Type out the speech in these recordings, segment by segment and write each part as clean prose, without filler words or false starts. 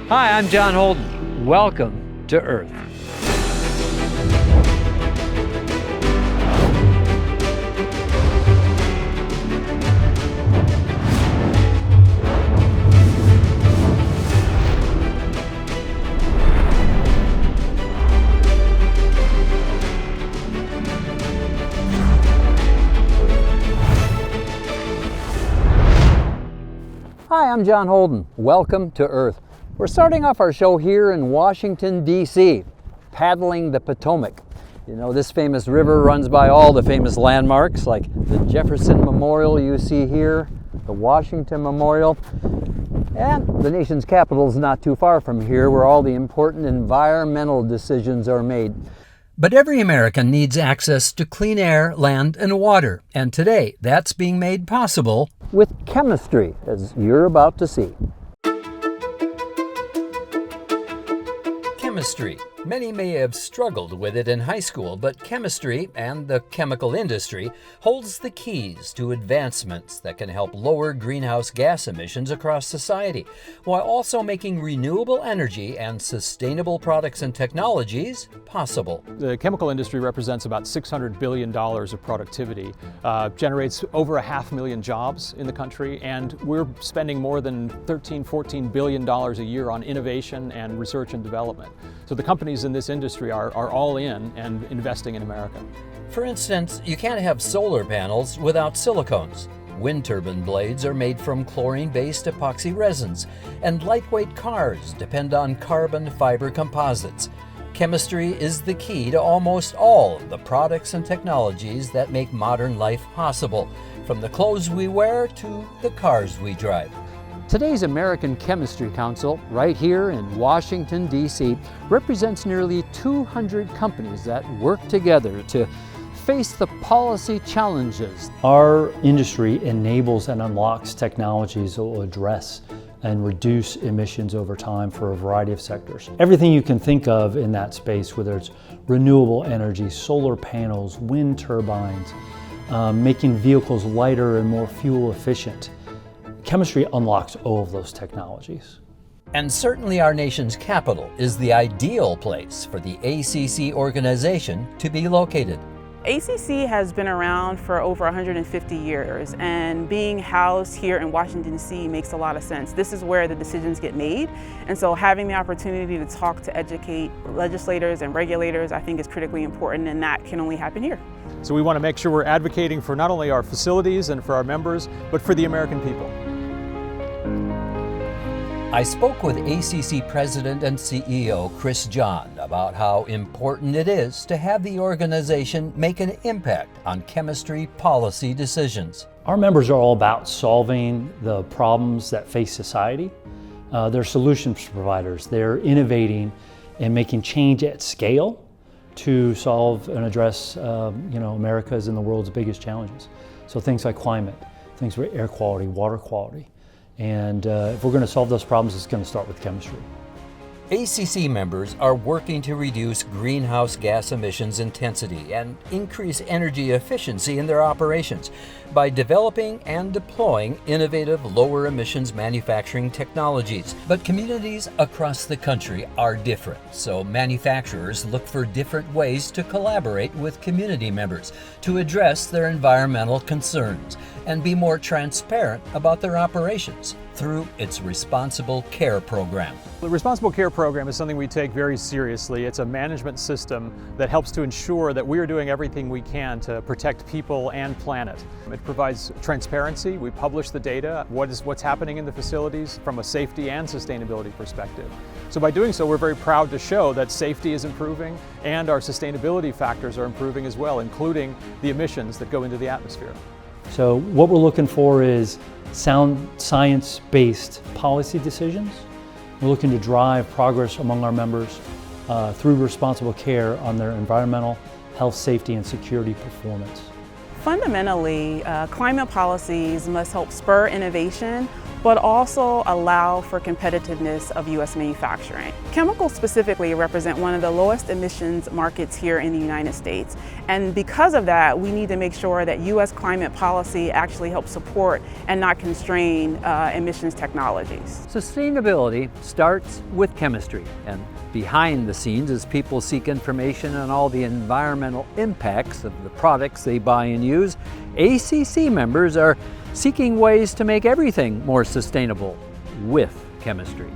Hi, I'm John Holden. Welcome to Earth. Hi, I'm John Holden. Welcome to Earth. We're starting off our show here in Washington, D.C., paddling the Potomac. You know, this famous river runs by all the famous landmarks like the Jefferson Memorial you see here, the Washington Memorial, and the nation's capital is not too far from here where all the important environmental decisions are made. But every American needs access to clean air, land, and water. And today, that's being made possible with chemistry, as you're about to see. Chemistry. Many may have struggled with it in high school, but chemistry and the chemical industry holds the keys to advancements that can help lower greenhouse gas emissions across society, while also making renewable energy and sustainable products and technologies possible. The chemical industry represents about $600 billion of productivity, generates over 500,000 jobs in the country, and we're spending more than $13–14 billion a year on innovation and research and development. So the companies in this industry are all in and investing in America. For instance, you can't have solar panels without silicones. Wind turbine blades are made from chlorine-based epoxy resins, and lightweight cars depend on carbon fiber composites. Chemistry is the key to almost all of the products and technologies that make modern life possible, from the clothes we wear to the cars we drive. Today's American Chemistry Council, right here in Washington, D.C., represents nearly 200 companies that work together to face the policy challenges. Our industry enables and unlocks technologies that will address and reduce emissions over time for a variety of sectors. Everything you can think of in that space, whether it's renewable energy, solar panels, wind turbines, making vehicles lighter and more fuel efficient. Chemistry unlocks all of those technologies. And certainly our nation's capital is the ideal place for the ACC organization to be located. ACC has been around for over 150 years, and being housed here in Washington, D.C. makes a lot of sense. This is where the decisions get made, and so having the opportunity to talk to educate legislators and regulators I think is critically important, and that can only happen here. So we want to make sure we're advocating for not only our facilities and for our members, but for the American people. I spoke with ACC President and CEO Chris John about how important it is to have the organization make an impact on chemistry policy decisions. Our members are all about solving the problems that face society. They're solutions providers. They're innovating and making change at scale to solve and address America's and the world's biggest challenges. So things like climate, things like air quality, water quality. And if we're going to solve those problems, it's going to start with chemistry. ACC members are working to reduce greenhouse gas emissions intensity and increase energy efficiency in their operations by developing and deploying innovative lower emissions manufacturing technologies. But communities across the country are different, so manufacturers look for different ways to collaborate with community members to address their environmental concerns and be more transparent about their operations through its Responsible Care program. The Responsible Care program is something we take very seriously. It's a management system that helps to ensure that we are doing everything we can to protect people and planet. It provides transparency. We publish the data, what's happening in the facilities from a safety and sustainability perspective. So by doing so, we're very proud to show that safety is improving and our sustainability factors are improving as well, including the emissions that go into the atmosphere. So what we're looking for is sound science-based policy decisions. We're looking to drive progress among our members through responsible care on their environmental, health, safety, and security performance. Fundamentally, climate policies must help spur innovation but also allow for competitiveness of U.S. manufacturing. Chemicals specifically represent one of the lowest emissions markets here in the United States. And because of that, we need to make sure that U.S. climate policy actually helps support and not constrain emissions technologies. Sustainability starts with chemistry, and behind the scenes, as people seek information on all the environmental impacts of the products they buy and use, ACC members are seeking ways to make everything more sustainable with chemistry.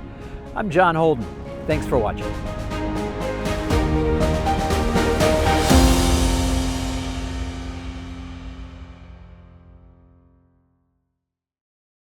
I'm John Holden. Thanks for watching.